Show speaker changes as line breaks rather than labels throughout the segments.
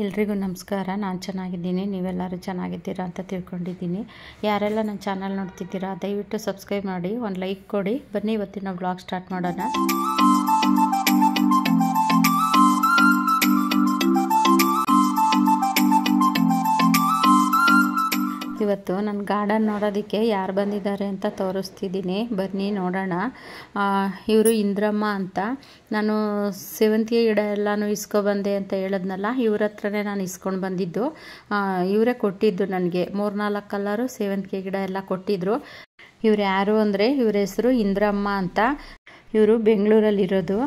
ಎಲ್ರಿಗೂ ನಮಸ್ಕಾರ. ನಾನು ಚೆನ್ನಾಗಿದ್ದೀನಿ, ನೀವೆಲ್ಲರೂ ಚೆನ್ನಾಗಿದ್ದೀರಾ ಅಂತ ತಿಳ್ಕೊಂಡಿದ್ದೀನಿ. ಯಾರೆಲ್ಲ ನನ್ನ ಚಾನಲ್ ನೋಡ್ತಿದ್ದೀರಾ ದಯವಿಟ್ಟು ಸಬ್ಸ್ಕ್ರೈಬ್ ಮಾಡಿ, ಒಂದು ಲೈಕ್ ಕೊಡಿ. ಬನ್ನಿ ಇವತ್ತಿನ ವ್ಲಾಗ್ ಸ್ಟಾರ್ಟ್ ಮಾಡೋಣ. ಇವತ್ತು ನನ್ನ ಗಾರ್ಡನ್ ನೋಡೋದಕ್ಕೆ ಯಾರು ಬಂದಿದ್ದಾರೆ ಅಂತ ತೋರಿಸ್ತಿದ್ದೀನಿ, ಬನ್ನಿ ನೋಡೋಣ. ಇವರು ಇಂದ್ರಮ್ಮ ಅಂತ. ನಾನು ಸೇವಂತಿಗೆ ಗಿಡ ಎಲ್ಲನೂ ಇಸ್ಕೊಬಂದೆ ಅಂತ ಹೇಳಿದ್ನಲ್ಲ, ಇವ್ರ ಹತ್ರನೇ ನಾನು ಇಸ್ಕೊಂಡು ಬಂದಿದ್ದು. ಇವರೇ ಕೊಟ್ಟಿದ್ದು ನನಗೆ 3-4 ಕಲರು ಸೇವಂತಿಗೆ ಗಿಡ ಎಲ್ಲ ಕೊಟ್ಟಿದ್ರು. ಇವ್ರು ಯಾರು ಅಂದರೆ ಇವ್ರ ಹೆಸರು ಇಂದ್ರಮ್ಮ ಅಂತ. ಇವರು ಬೆಂಗಳೂರಲ್ಲಿರೋದು.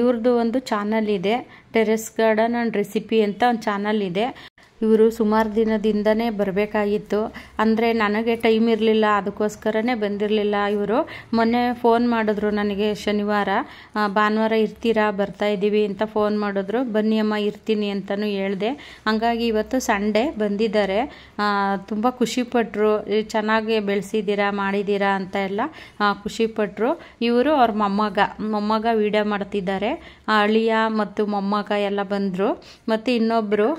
ಇವ್ರದ್ದು ಒಂದು ಚಾನಲ್ ಇದೆ, ಟೆರೆಸ್ ಗಾರ್ಡನ್ ಆ್ಯಂಡ್ ರೆಸಿಪಿ ಅಂತ ಒಂದು ಚಾನಲ್ ಇದೆ. ಇವರು ಸುಮಾರು ದಿನದಿಂದನೇ ಬರಬೇಕಾಗಿತ್ತು, ಅಂದರೆ ನನಗೆ ಟೈಮ್ ಇರಲಿಲ್ಲ, ಅದಕ್ಕೋಸ್ಕರನೇ ಬಂದಿರಲಿಲ್ಲ. ಇವರು ಮೊನ್ನೆ ಫೋನ್ ಮಾಡಿದ್ರು ನನಗೆ, ಶನಿವಾರ ಭಾನುವಾರ ಇರ್ತೀರಾ, ಬರ್ತಾಯಿದ್ದೀವಿ ಅಂತ ಫೋನ್ ಮಾಡಿದ್ರು. ಬನ್ನಿ ಅಮ್ಮ ಇರ್ತೀನಿ ಅಂತಲೂ ಹೇಳಿದೆ. ಹಂಗಾಗಿ ಇವತ್ತು ಸಂಡೇ ಬಂದಿದ್ದಾರೆ. ತುಂಬ ಖುಷಿಪಟ್ಟರು, ಚೆನ್ನಾಗಿ ಬೆಳೆಸಿದ್ದೀರಾ ಮಾಡಿದ್ದೀರಾ ಅಂತ ಎಲ್ಲ ಖುಷಿಪಟ್ಟರು. ಇವರು ಅವ್ರ ಮೊಮ್ಮಗ ವಿಡಿಯೋ ಮಾಡ್ತಿದ್ದಾರೆ. ಅಳಿಯ ಮತ್ತು ಮೊಮ್ಮಗ ಎಲ್ಲ ಬಂದರು. ಮತ್ತು ಇನ್ನೊಬ್ಬರು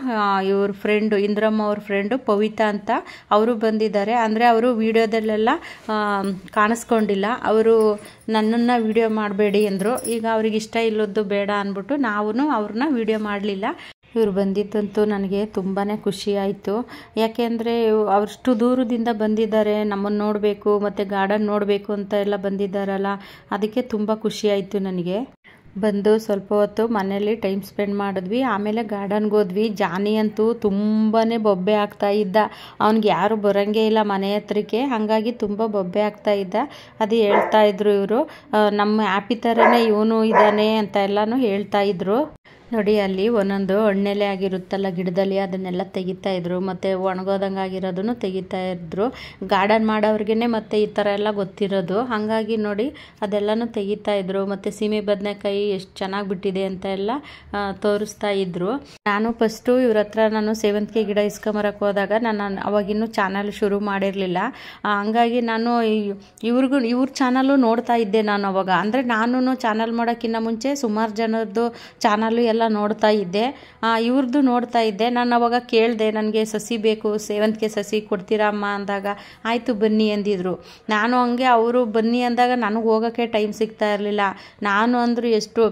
ಇವ್ರ ಫ್ರೆಂಡು, ಇಂದ್ರಮ್ಮ ಅವ್ರ ಫ್ರೆಂಡು ಪವಿತಾ ಅಂತ, ಅವರು ಬಂದಿದ್ದಾರೆ. ಅಂದರೆ ಅವರು ವಿಡಿಯೋದಲ್ಲೆಲ್ಲ ಕಾಣಿಸ್ಕೊಂಡಿಲ್ಲ. ಅವರು ನನ್ನನ್ನು ವಿಡಿಯೋ ಮಾಡಬೇಡಿ ಅಂದರು. ಈಗ ಅವ್ರಿಗೆ ಇಷ್ಟ ಇಲ್ಲದ್ದು ಬೇಡ ಅಂದ್ಬಿಟ್ಟು ನಾವು ಅವ್ರನ್ನ ವಿಡಿಯೋ ಮಾಡಲಿಲ್ಲ. ಇವರು ಬಂದಿದ್ದಂತೂ ನನಗೆ ತುಂಬಾ ಖುಷಿ ಆಯಿತು. ಯಾಕೆಂದರೆ ಅವರಷ್ಟು ದೂರದಿಂದ ಬಂದಿದ್ದಾರೆ, ನಮ್ಮನ್ನು ನೋಡಬೇಕು ಮತ್ತು ಗಾರ್ಡನ್ ನೋಡಬೇಕು ಅಂತ ಎಲ್ಲ ಬಂದಿದ್ದಾರಲ್ಲ, ಅದಕ್ಕೆ ತುಂಬ ಖುಷಿ ಆಯಿತು ನನಗೆ. ಬಂದು ಸ್ವಲ್ಪ ಹೊತ್ತು ಮನೇಲಿ ಟೈಮ್ ಸ್ಪೆಂಡ್ ಮಾಡಿದ್ವಿ. ಆಮೇಲೆ ಗಾರ್ಡನ್ಗೆ ಹೋದ್ವಿ. ಜಾನಿ ಅಂತೂ ತುಂಬಾ ಬೊಬ್ಬೆ ಆಗ್ತಾ ಇದ್ದ. ಅವ್ನಿಗೆ ಯಾರು ಬರೋಂಗೇ ಇಲ್ಲ ಮನೆ ಹತ್ರಕ್ಕೆ, ಹಾಗಾಗಿ ತುಂಬ ಬೊಬ್ಬೆ ಆಗ್ತಾ ಇದ್ದ. ಅದು ಹೇಳ್ತಾ ಇದ್ರು ಇವರು, ನಮ್ಮ ಹ್ಯಾಪಿ ಥರನೇ ಇವನು ಇದ್ದಾನೆ ಅಂತ ಎಲ್ಲನೂ ಹೇಳ್ತಾ ಇದ್ರು. ನೋಡಿ, ಅಲ್ಲಿ ಒಂದೊಂದು ಹಣ್ಣೆಲೆ ಆಗಿರುತ್ತಲ್ಲ ಗಿಡದಲ್ಲಿ, ಅದನ್ನೆಲ್ಲ ತೆಗಿತಾ ಇದ್ರು. ಮತ್ತು ಒಣಗೋದಂಗೆ ಆಗಿರೋದನ್ನು ತೆಗಿತಾ ಇದ್ರು. ಗಾರ್ಡನ್ ಮಾಡೋವ್ರಿಗೇ ಮತ್ತು ಈ ಥರ ಎಲ್ಲ ಗೊತ್ತಿರೋದು, ಹಾಗಾಗಿ ನೋಡಿ ಅದೆಲ್ಲನೂ ತೆಗಿತಾ ಇದ್ರು. ಮತ್ತು ಸೀಮೆ ಬದನೆಕಾಯಿ ಎಷ್ಟು ಚೆನ್ನಾಗಿ ಬಿಟ್ಟಿದೆ ಅಂತ ಎಲ್ಲ ತೋರಿಸ್ತಾ ಇದ್ರು. ನಾನು ಫಸ್ಟು ಇವ್ರ ಹತ್ರ ನಾನು ಸೇವಂತಿಗೆ ಗಿಡ ಇಸ್ಕೊಂಬರಕ್ಕೆ ಹೋದಾಗ ನಾನು ಅವಾಗಿನ್ನೂ ಚಾನಲ್ ಶುರು ಮಾಡಿರಲಿಲ್ಲ. ಹಂಗಾಗಿ ನಾನು ಇವ್ರ ಚಾನಲ್ಲು ನೋಡ್ತಾ ಇದ್ದೆ ನಾನು ಅವಾಗ. ಅಂದರೆ ನಾನು ಚಾನಲ್ ಮಾಡೋಕ್ಕಿಂತ ಮುಂಚೆ ಸುಮಾರು ಜನರದ್ದು ಚಾನಲ್ಲು ಎಲ್ಲ ನೋಡ್ತಾ ಇದ್ದೆ. ಇವ್ರದ್ದು ನೋಡ್ತಾ ಇದ್ದೆ. ನಾನು ಅವಾಗ ಕೇಳಿದೆ, ನನಗೆ ಸಸಿ ಬೇಕು, ಸೇವಂತಿಗೆ ಸಸಿ ಕೊಡ್ತೀರಾ ಅಮ್ಮ ಅಂದಾಗ, ಆಯಿತು ಬನ್ನಿ ಅಂದಿದ್ರು. ನಾನು ಹಂಗೆ ಅವರು ಬನ್ನಿ ಅಂದಾಗ ನನಗೆ ಹೋಗೋಕ್ಕೆ ಟೈಮ್ ಸಿಗ್ತಾ ಇರಲಿಲ್ಲ. ನಾನು ಅಂದರೂ ಎಷ್ಟು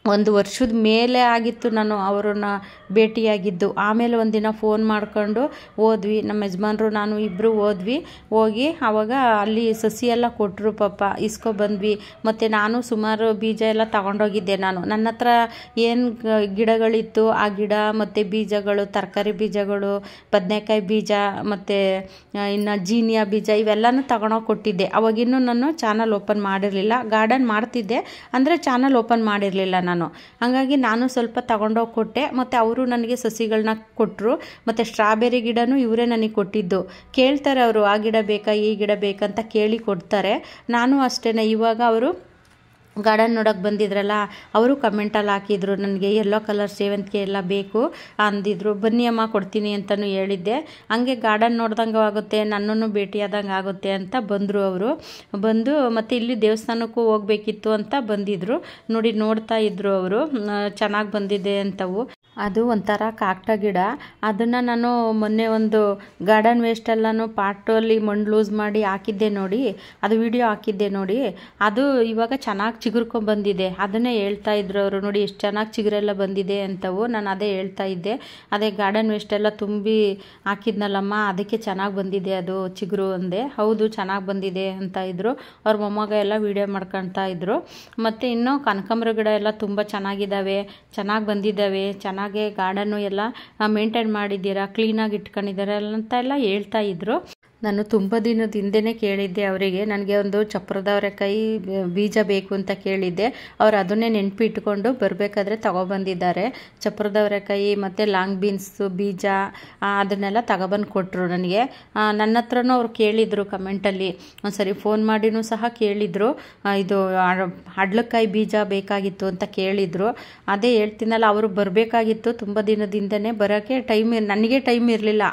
1 ವರ್ಷದ ಮೇಲೆ ಆಗಿತ್ತು ನಾನು ಅವ್ರನ್ನ ಭೇಟಿಯಾಗಿದ್ದು. ಆಮೇಲೆ ಒಂದಿನ ಫೋನ್ ಮಾಡ್ಕೊಂಡು ಹೋದ್ವಿ, ನಮ್ಮ ಯಜಮಾನ್ರು ನಾನು ಇಬ್ಬರು ಹೋದ್ವಿ. ಹೋಗಿ ಆವಾಗ ಅಲ್ಲಿ ಸಸಿ ಎಲ್ಲ ಕೊಟ್ಟರು, ಪಾಪ ಇಸ್ಕೊಬಂದ್ವಿ. ಮತ್ತು ನಾನು ಸುಮಾರು ಬೀಜ ಎಲ್ಲ ತಗೊಂಡೋಗಿದ್ದೆ. ನನ್ನ ಹತ್ರ ಏನು ಗಿಡಗಳಿತ್ತು ಆ ಗಿಡ ಮತ್ತು ಬೀಜಗಳು, ತರಕಾರಿ ಬೀಜಗಳು, ಬದನೆಕಾಯಿ ಬೀಜ ಮತ್ತು ಇನ್ನು ಜೀನಿಯಾ ಬೀಜ ಇವೆಲ್ಲನೂ ತಗೊಂಡೋಗಿ ಕೊಟ್ಟಿದ್ದೆ. ಅವಾಗಿನ್ನೂ ನಾನು ಚಾನಲ್ ಓಪನ್ ಮಾಡಿರಲಿಲ್ಲ. ಗಾರ್ಡನ್ ಮಾಡ್ತಿದ್ದೆ, ಅಂದರೆ ಚಾನಲ್ ಓಪನ್ ಮಾಡಿರಲಿಲ್ಲ ನಾನು. ಹಾಗಾಗಿ ನಾನು ಸ್ವಲ್ಪ ತಗೊಂಡೋಗಿ ಕೊಟ್ಟೆ. ಮತ್ತು ಅವರು ನನಗೆ ಸಸಿಗಳನ್ನ ಕೊಟ್ಟರು. ಮತ್ತು ಸ್ಟ್ರಾಬೆರಿ ಗಿಡನೂ ಇವರೇ ನನಗೆ ಕೊಟ್ಟಿದ್ದು. ಕೇಳ್ತಾರೆ ಅವರು, ಆ ಗಿಡ ಬೇಕಾ ಈ ಗಿಡ ಬೇಕಂತ ಕೇಳಿ ಕೊಡ್ತಾರೆ. ನಾನು ಅಷ್ಟೇ. ಇವಾಗ ಅವರು ಗಾರ್ಡನ್ ನೋಡೋಕೆ ಬಂದಿದ್ರಲ್ಲ, ಅವರು ಕಮೆಂಟಲ್ಲಿ ಹಾಕಿದ್ರು, ನನಗೆ ಯೆಲ್ಲೋ ಕಲರ್ ಸೇವಂತಿಗೆ ಎಲ್ಲ ಬೇಕು ಅಂದಿದ್ರು. ಬನ್ನಿ ಅಮ್ಮ ಕೊಡ್ತೀನಿ ಅಂತಲೂ ಹೇಳಿದ್ದೆ. ಹಂಗೆ ಗಾರ್ಡನ್ ನೋಡ್ದಂಗೆ ಆಗುತ್ತೆ, ನನ್ನನ್ನು ಭೇಟಿಯಾದಂಗೆ ಆಗುತ್ತೆ ಅಂತ ಬಂದರು ಅವರು. ಬಂದು ಮತ್ತು ಇಲ್ಲಿ ದೇವಸ್ಥಾನಕ್ಕೂ ಹೋಗಬೇಕಿತ್ತು ಅಂತ ಬಂದಿದ್ದರು. ನೋಡ್ತಾ ಇದ್ರು ಅವರು, ಚೆನ್ನಾಗಿ ಬಂದಿದೆ ಅಂತವು. ಅದು ಒಂಥರ ಕಾಕಡ ಗಿಡ. ಅದನ್ನು ನಾನು ಮೊನ್ನೆ ಒಂದು ಗಾರ್ಡನ್ ವೇಸ್ಟೆಲ್ಲನೂ ಪಾಟಲ್ಲಿ ಮಣ್ಣು ಲೂಸ್ ಮಾಡಿ ಹಾಕಿದ್ದೆ ನೋಡಿ, ಅದು ವಿಡಿಯೋ ಹಾಕಿದ್ದೆ ನೋಡಿ. ಅದು ಇವಾಗ ಚೆನ್ನಾಗಿ ಚಿಗುರ್ಕೊಂಡ್ಬಂದಿದೆ. ಅದನ್ನೇ ಹೇಳ್ತಾ ಇದ್ರು ಅವರು, ನೋಡಿ ಎಷ್ಟು ಚೆನ್ನಾಗಿ ಚಿಗುರೆಲ್ಲ ಬಂದಿದೆ ಅಂತವು. ನಾನು ಅದೇ ಹೇಳ್ತಾ ಇದ್ದೆ, ಅದೇ ಗಾರ್ಡನ್ ವೇಸ್ಟೆಲ್ಲ ತುಂಬಿ ಹಾಕಿದ್ನಲ್ಲಮ್ಮ, ಅದಕ್ಕೆ ಚೆನ್ನಾಗಿ ಬಂದಿದೆ ಅದು ಚಿಗುರು ಅಂದೆ. ಹೌದು ಚೆನ್ನಾಗಿ ಬಂದಿದೆ ಅಂತ ಇದ್ದರು. ಅವ್ರ ಮೊಮ್ಮಗ ಎಲ್ಲ ವಿಡಿಯೋ ಮಾಡ್ಕೊಳ್ತಾ ಇದ್ರು. ಮತ್ತು ಇನ್ನು ಕನಕಾಂಬರ ಗಿಡ ಎಲ್ಲ ತುಂಬ ಚೆನ್ನಾಗಿದ್ದಾವೆ, ಚೆನ್ನಾಗಿ ಬಂದಿದ್ದಾವೆ, ಚೆನ್ನಾಗಿ ಗಾರ್ಡನ್ನು ಎಲ್ಲ ಮೇಂಟೈನ್ ಮಾಡಿದ್ದೀರಾ, ಕ್ಲೀನಾಗಿ ಇಟ್ಕೊಂಡಿದ್ದಾರೆ ಅಂತ ಎಲ್ಲ ಹೇಳ್ತಾ ಇದ್ರು. ನಾನು ತುಂಬ ದಿನದ ಹಿಂದೆನೇ ಕೇಳಿದ್ದೆ ಅವರಿಗೆ, ನನಗೆ ಒಂದು ಚಪ್ರದವರೆಕಾಯಿ ಬೀಜ ಬೇಕು ಅಂತ ಕೇಳಿದ್ದೆ. ಅವ್ರು ಅದನ್ನೇ ನೆನಪು ಇಟ್ಕೊಂಡು ಬರಬೇಕಾದ್ರೆ ತಗೊಬಂದಿದ್ದಾರೆ. ಚಪ್ರದವರೆಕಾಯಿ ಮತ್ತು ಲಾಂಗ್ ಬೀನ್ಸು ಬೀಜ ಅದನ್ನೆಲ್ಲ ತಗೊಬಂದು ಕೊಟ್ಟರು ನನಗೆ. ನನ್ನ ಹತ್ರನೂ ಅವ್ರು ಕೇಳಿದರು ಕಮೆಂಟಲ್ಲಿ, ಒಂದ್ಸರಿ ಫೋನ್ ಮಾಡಿನೂ ಸಹ ಕೇಳಿದರು, ಇದು ಹಡ್ಲಕಾಯಿ ಬೀಜ ಬೇಕಾಗಿತ್ತು ಅಂತ ಕೇಳಿದರು. ಅದೇ ಹೇಳ್ತೀನಲ್ಲ, ಅವರು ಬರಬೇಕಾಗಿತ್ತು ತುಂಬ ದಿನದಿಂದನೇ, ಬರೋಕ್ಕೆ ನನಗೆ ಟೈಮ್ ಇರಲಿಲ್ಲ,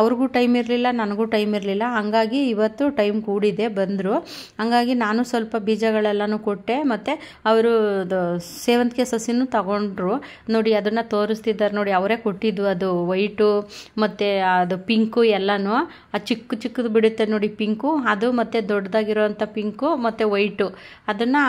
ಅವ್ರಿಗೂ ಟೈಮ್ ಇರಲಿಲ್ಲ, ನನಗೂ ಟೈಮ್ ಇರಲಿಲ್ಲ, ಹಾಗಾಗಿ ಇವತ್ತು ಟೈಮ್ ಕೂಡಿದೆ ಬಂದರು. ಹಾಗಾಗಿ ನಾನು ಸ್ವಲ್ಪ ಬೀಜಗಳೆಲ್ಲನೂ ಕೊಟ್ಟೆ, ಮತ್ತು ಅವರು ಸೇವಂತಿಗೆ ಸಸಿನೂ ತಗೊಂಡ್ರು. ನೋಡಿ ಅದನ್ನು ತೋರಿಸ್ತಿದ್ದಾರೆ ನೋಡಿ, ಅವರೇ ಕೊಟ್ಟಿದ್ದು ಅದು ವೈಟು ಮತ್ತು ಅದು ಪಿಂಕು ಎಲ್ಲನೂ. ಆ ಚಿಕ್ಕದು ಬಿಡುತ್ತೆ ನೋಡಿ ಪಿಂಕು, ಅದು ಮತ್ತು ದೊಡ್ಡದಾಗಿರೋವಂಥ ಪಿಂಕು ಮತ್ತು ವೈಟು, ಅದನ್ನು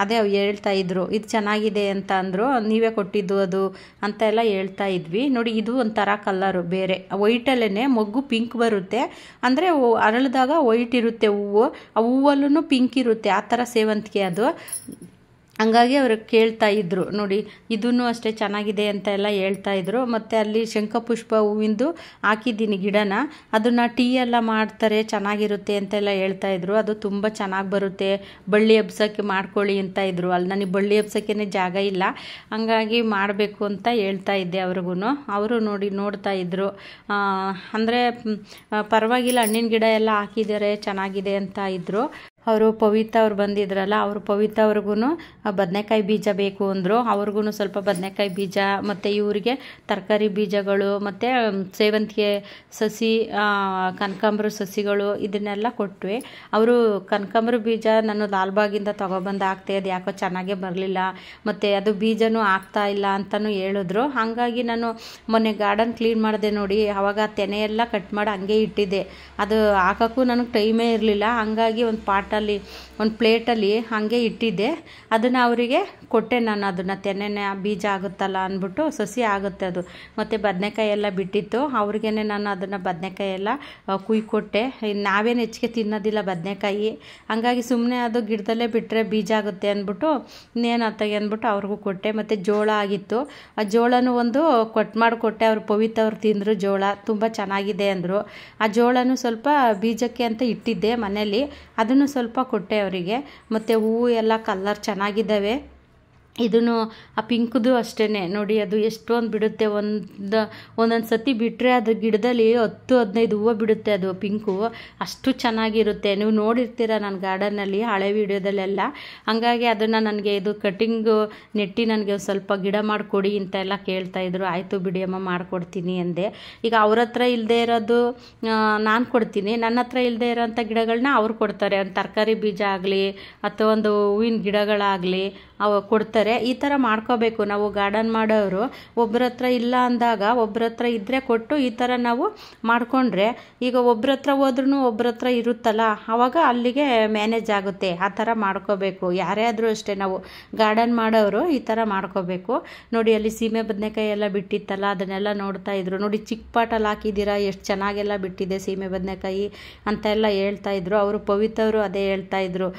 ಅದೇ ಹೇಳ್ತಾ ಇದ್ರು ಇದು ಚೆನ್ನಾಗಿದೆ ಅಂತ ಅಂದರು. ನೀವೇ ಕೊಟ್ಟಿದ್ದು ಅದು ಅಂತ ಎಲ್ಲ ಹೇಳ್ತಾ ಇದ್ವಿ. ನೋಡಿ ಇದು ಒಂಥರ ಕಲ್ಲರು ಬೇರೆ, ವೈಟಲ್ಲೇ ಮೊಗ್ಗು ಪಿಂಕ್ ಬರುತ್ತೆ, ಅಂದರೆ ಅರಳಿದಾಗ ವೈಟ್ ಇರುತ್ತೆ ಹೂವು, ಆ ಹೂವಲ್ಲೂ ಪಿಂಕ್ ಇರುತ್ತೆ, ಆ ಥರ ಸೇವಂತಿಗೆ ಅದು. ಹಂಗಾಗಿ ಅವರು ಕೇಳ್ತಾ ಇದ್ರು ನೋಡಿ, ಇದೂ ಅಷ್ಟೇ ಚೆನ್ನಾಗಿದೆ ಅಂತ ಎಲ್ಲ ಹೇಳ್ತಾ ಇದ್ರು. ಮತ್ತು ಅಲ್ಲಿ ಶಂಖಪುಷ್ಪ ಹೂವಿಂದು ಹಾಕಿದ್ದೀನಿ ಗಿಡನ, ಅದನ್ನು ಟೀ ಎಲ್ಲ ಮಾಡ್ತಾರೆ ಚೆನ್ನಾಗಿರುತ್ತೆ ಅಂತೆಲ್ಲ ಹೇಳ್ತಾ ಇದ್ರು. ಅದು ತುಂಬ ಚೆನ್ನಾಗಿ ಬರುತ್ತೆ, ಬಳ್ಳಿ ಹಬ್ಸೋಕ್ಕೆ ಮಾಡ್ಕೊಳ್ಳಿ ಅಂತ ಇದ್ರು. ಅಲ್ಲಿ ನನಗೆ ಬಳ್ಳಿ ಹಬ್ಸೋಕ್ಕೇ ಜಾಗ ಇಲ್ಲ, ಹಂಗಾಗಿ ಮಾಡಬೇಕು ಅಂತ ಹೇಳ್ತಾ ಇದ್ದೆ ಅವ್ರಿಗೂ. ಅವರು ನೋಡ್ತಾ ಇದ್ರು. ಅಂದರೆ ಪರವಾಗಿಲ್ಲ, ಹಣ್ಣಿನ ಗಿಡ ಎಲ್ಲ ಹಾಕಿದ್ದಾರೆ ಚೆನ್ನಾಗಿದೆ ಅಂತ ಇದ್ರು. ಅವರು ಪವಿತ್ರ ಅವ್ರು ಬಂದಿದ್ರಲ್ಲ, ಅವರು ಪವಿತ್ರ ಅವ್ರಿಗೂ ಬದನೆಕಾಯಿ ಬೀಜ ಬೇಕು ಅಂದರು. ಅವ್ರಿಗೂ ಸ್ವಲ್ಪ ಬದನೆಕಾಯಿ ಬೀಜ ಮತ್ತು ಇವರಿಗೆ ತರಕಾರಿ ಬೀಜಗಳು ಮತ್ತು ಸೇವಂತಿಗೆ ಸಸಿ, ಕನಕಾಂಬರ ಸಸಿಗಳು ಇದನ್ನೆಲ್ಲ ಕೊಟ್ವಿ. ಅವರು ಕನಕಾಂಬರ ಬೀಜ ನಾನು ಲಾಲ್ಬಾಗಿಂದ ತೊಗೊಬಂದು ಹಾಕ್ತೆ, ಅದು ಯಾಕೋ ಚೆನ್ನಾಗೇ ಬರಲಿಲ್ಲ, ಮತ್ತು ಅದು ಬೀಜನೂ ಆಗ್ತಾ ಇಲ್ಲ ಅಂತಲೂ ಹೇಳಿದ್ರು. ಹಾಗಾಗಿ ನಾನು ಮೊನ್ನೆ ಗಾರ್ಡನ್ ಕ್ಲೀನ್ ಮಾಡಿದೆ ನೋಡಿ, ಆವಾಗ ತೆನೆ ಎಲ್ಲ ಕಟ್ ಮಾಡಿ ಹಂಗೆ ಇಟ್ಟಿದ್ದೆ, ಅದು ಹಾಕೋಕ್ಕೂ ನನಗೆ ಟೈಮೇ ಇರಲಿಲ್ಲ. ಹಂಗಾಗಿ ಒಂದು ಪ್ಲೇಟಲ್ಲಿ ಹಾಗೆ ಇಟ್ಟಿದ್ದೆ, ಅದನ್ನು ಅವರಿಗೆ ಕೊಟ್ಟೆ ನಾನು. ಅದನ್ನು ತೆನೆನೆ ಬೀಜ ಆಗುತ್ತಲ್ಲ ಅಂದ್ಬಿಟ್ಟು, ಸಸಿ ಆಗುತ್ತೆ ಅದು. ಮತ್ತು ಬದನೆಕಾಯಿ ಎಲ್ಲ ಬಿಟ್ಟಿತ್ತು, ಅವ್ರಿಗೇ ನಾನು ಅದನ್ನು ಬದನೆಕಾಯಿ ಎಲ್ಲ ಕೊಟ್ಟೆ. ನಾವೇನು ಹೆಚ್ಚಿಗೆ ತಿನ್ನೋದಿಲ್ಲ ಬದನೆಕಾಯಿ, ಹಂಗಾಗಿ ಸುಮ್ಮನೆ ಅದು ಗಿಡದಲ್ಲೇ ಬಿಟ್ಟರೆ ಬೀಜ ಆಗುತ್ತೆ ಅಂದ್ಬಿಟ್ಟು ಇನ್ನೇನು ಅತ್ತಾಗೆ ಅಂದ್ಬಿಟ್ಟು ಅವ್ರಿಗೂ ಕೊಟ್ಟೆ. ಮತ್ತು ಜೋಳ ಆಗಿತ್ತು, ಆ ಜೋಳನೂ ಒಂದು ಮಾಡಿಕೊಟ್ಟೆ. ಅವರು ಪವಿತ್ರ ಅವ್ರು ತಿಂದರು ಜೋಳ, ತುಂಬ ಚೆನ್ನಾಗಿದೆ ಅಂದರು. ಆ ಜೋಳನೂ ಸ್ವಲ್ಪ ಬೀಜಕ್ಕೆ ಅಂತ ಇಟ್ಟಿದ್ದೆ ಮನೇಲಿ, ಅದನ್ನು ಸ್ವಲ್ಪ ಕೊಟ್ಟೆ ಅವರಿಗೆ. ಮತ್ತು ಹೂವು ಎಲ್ಲ ಕಲರ್ ಚೆನ್ನಾಗಿದ್ದಾವೆ. ಇದನ್ನು ಆ ಪಿಂಕ್ದು ಅಷ್ಟೇ ನೋಡಿ, ಅದು ಎಷ್ಟೊಂದು ಬಿಡುತ್ತೆ, ಒಂದೊಂದು ಸತಿ ಬಿಟ್ಟರೆ ಅದು ಗಿಡದಲ್ಲಿ 10-15 ಹೂವು ಬಿಡುತ್ತೆ, ಅದು ಪಿಂಕು ಅಷ್ಟು ಚೆನ್ನಾಗಿರುತ್ತೆ. ನೀವು ನೋಡಿರ್ತೀರ ನನ್ನ ಗಾರ್ಡನಲ್ಲಿ ಹಳೆ ವೀಡಿಯೋದಲ್ಲೆಲ್ಲ. ಹಾಗಾಗಿ ಅದನ್ನು ನನಗೆ ಇದು ಕಟಿಂಗು ನೆಟ್ಟಿ ನನಗೆ ಸ್ವಲ್ಪ ಗಿಡ ಮಾಡಿಕೊಡಿ ಅಂತೆಲ್ಲ ಕೇಳ್ತಾಯಿದ್ರು. ಆಯಿತು ಬಿಡಿ ಅಮ್ಮ ಮಾಡಿಕೊಡ್ತೀನಿ ಅಂದೆ. ಈಗ ಅವ್ರ ಹತ್ರ ಇಲ್ಲದೆ ಇರೋದು ನಾನು ಕೊಡ್ತೀನಿ, ನನ್ನ ಹತ್ರ ಇಲ್ಲದೆ ಇರೋಂಥ ಗಿಡಗಳನ್ನ ಅವ್ರು ಕೊಡ್ತಾರೆ. ಒಂದು ತರಕಾರಿ ಬೀಜ ಆಗಲಿ ಅಥವಾ ಒಂದು ಹೂವಿನ ಗಿಡಗಳಾಗಲಿ ಅವು ಕೊಡ್ತಾರೆ. ಈ ಥರ ಮಾಡ್ಕೋಬೇಕು ನಾವು ಗಾರ್ಡನ್ ಮಾಡೋರು. ಒಬ್ಬರ ಹತ್ರ ಇಲ್ಲ ಅಂದಾಗ ಒಬ್ಬರ ಹತ್ರ ಇದ್ದರೆ ಕೊಟ್ಟು ಈ ಥರ ನಾವು ಮಾಡಿಕೊಂಡ್ರೆ, ಈಗ ಒಬ್ಬರ ಹತ್ರ ಹೋದ್ರೂ ಒಬ್ಬರ ಹತ್ರ ಇರುತ್ತಲ್ಲ, ಆವಾಗ ಅಲ್ಲಿಗೆ ಮ್ಯಾನೇಜ್ ಆಗುತ್ತೆ. ಆ ಥರ ಮಾಡ್ಕೋಬೇಕು, ಯಾರೇ ಆದರೂ ಅಷ್ಟೇ. ನಾವು ಗಾರ್ಡನ್ ಮಾಡೋರು ಈ ಥರ ಮಾಡ್ಕೋಬೇಕು. ನೋಡಿ ಅಲ್ಲಿ ಸೀಮೆ ಬದನೆಕಾಯಿ ಎಲ್ಲ ಬಿಟ್ಟಿತ್ತಲ್ಲ, ಅದನ್ನೆಲ್ಲ ನೋಡ್ತಾ ಇದ್ರು. ನೋಡಿ ಚಿಕ್ಕ ಪಾಟಲ್ಲಿ ಹಾಕಿದ್ದೀರಾ, ಎಷ್ಟು ಚೆನ್ನಾಗೆಲ್ಲ ಬಿಟ್ಟಿದೆ ಸೀಮೆ ಬದನೆಕಾಯಿ ಅಂತೆಲ್ಲ ಹೇಳ್ತಾ ಇದ್ರು. ಅವರು ಪವಿತ್ರವರು ಅದೇ ಹೇಳ್ತಾ ಇದ್ರು,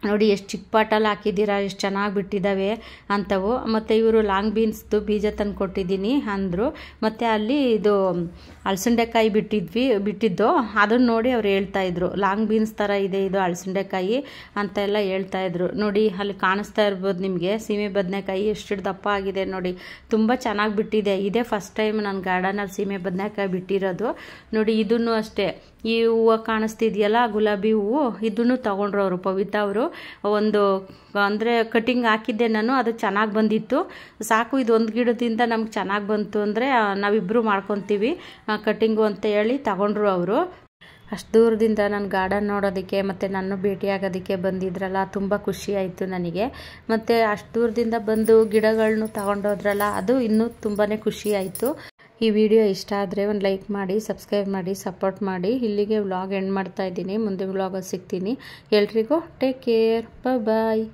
ನೋಡಿ ಎಷ್ಟು ಚಿಕ್ಕ ಪಾಟಲ್ಲಿ ಹಾಕಿದ್ದೀರಾ, ಎಷ್ಟು ಚೆನ್ನಾಗಿ ಬಿಟ್ಟಿದ್ದಾವೆ ಅಂಥವು. ಮತ್ತು ಇವರು ಲಾಂಗ್ ಬೀನ್ಸ್ದು ಬೀಜ ತಂದು ಕೊಟ್ಟಿದ್ದೀನಿ ಅಂದರು. ಮತ್ತು ಅಲ್ಲಿ ಇದು ಅಲಸಂಡೆಕಾಯಿ ಬಿಟ್ಟಿದ್ದು ಅದನ್ನು ನೋಡಿ ಅವ್ರು ಹೇಳ್ತಾಯಿದ್ರು, ಲಾಂಗ್ ಬೀನ್ಸ್ ಥರ ಇದೆ ಇದು ಅಲಸಂಡೆಕಾಯಿ ಅಂತೆಲ್ಲ ಹೇಳ್ತಾಯಿದ್ರು. ನೋಡಿ ಅಲ್ಲಿ ಕಾಣಿಸ್ತಾ ಇರ್ಬೋದು ನಿಮಗೆ, ಸೀಮೆ ಬದನೆಕಾಯಿ ಎಷ್ಟು ದಪ್ಪ ಆಗಿದೆ ನೋಡಿ, ತುಂಬ ಚೆನ್ನಾಗಿ ಬಿಟ್ಟಿದೆ. ಇದೇ ಫಸ್ಟ್ ಟೈಮ್ ನನ್ನ ಗಾರ್ಡನಲ್ಲಿ ಸೀಮೆ ಬದನೆಕಾಯಿ ಬಿಟ್ಟಿರೋದು. ನೋಡಿ ಇದನ್ನು ಅಷ್ಟೇ, ಈ ಹೂವು ಕಾಣಿಸ್ತಿದೆಯಲ್ಲ ಗುಲಾಬಿ ಹೂವು, ಇದನ್ನು ತೊಗೊಂಡ್ರು ಅವರು ಪವಿತ್ರ ಅವರು. ಒಂದು ಅಂದರೆ ಕಟಿಂಗ್ ಹಾಕಿದ್ದೆ ನಾನು, ಅದು ಚೆನ್ನಾಗಿ ಬಂದಿತ್ತು, ಸಾಕು ಇದು ಒಂದು ಗಿಡದಿಂದ ನಮ್ಗೆ ಚೆನ್ನಾಗಿ ಬಂತು ಅಂದರೆ ನಾವಿಬ್ಬರು ಮಾಡ್ಕೊತೀವಿ ಕಟಿಂಗು ಅಂತ ಹೇಳಿ ತಗೊಂಡ್ರು ಅವರು. ಅಷ್ಟು ದೂರದಿಂದ ನನ್ನ ಗಾರ್ಡನ್ ನೋಡೋದಕ್ಕೆ ಮತ್ತು ನನ್ನ ಭೇಟಿಯಾಗೋದಕ್ಕೆ ಬಂದಿದ್ರಲ್ಲ, ತುಂಬ ಖುಷಿ ಆಯಿತು ನನಗೆ. ಮತ್ತು ಅಷ್ಟು ದೂರದಿಂದ ಬಂದು ಗಿಡಗಳನ್ನೂ ತಗೊಂಡೋದ್ರಲ್ಲ, ಅದು ಇನ್ನೂ ತುಂಬಾ ಖುಷಿ ಆಯಿತು. ಈ ವಿಡಿಯೋ ಇಷ್ಟ ಆದರೆ ಒಂದು ಲೈಕ್ ಮಾಡಿ, ಸಬ್ಸ್ಕ್ರೈಬ್ ಮಾಡಿ, ಸಪೋರ್ಟ್ ಮಾಡಿ. ಇಲ್ಲಿಗೆ ವ್ಲಾಗ್ ಎಂಡ್ ಮಾಡ್ತಾ ಇದ್ದೀನಿ. ಮುಂದೆ ವ್ಲಾಗಲ್ಲಿ ಸಿಗ್ತೀನಿ. ಎಲ್ರಿಗೂ ಟೇಕ್ ಕೇರ್, ಬಾಯ್.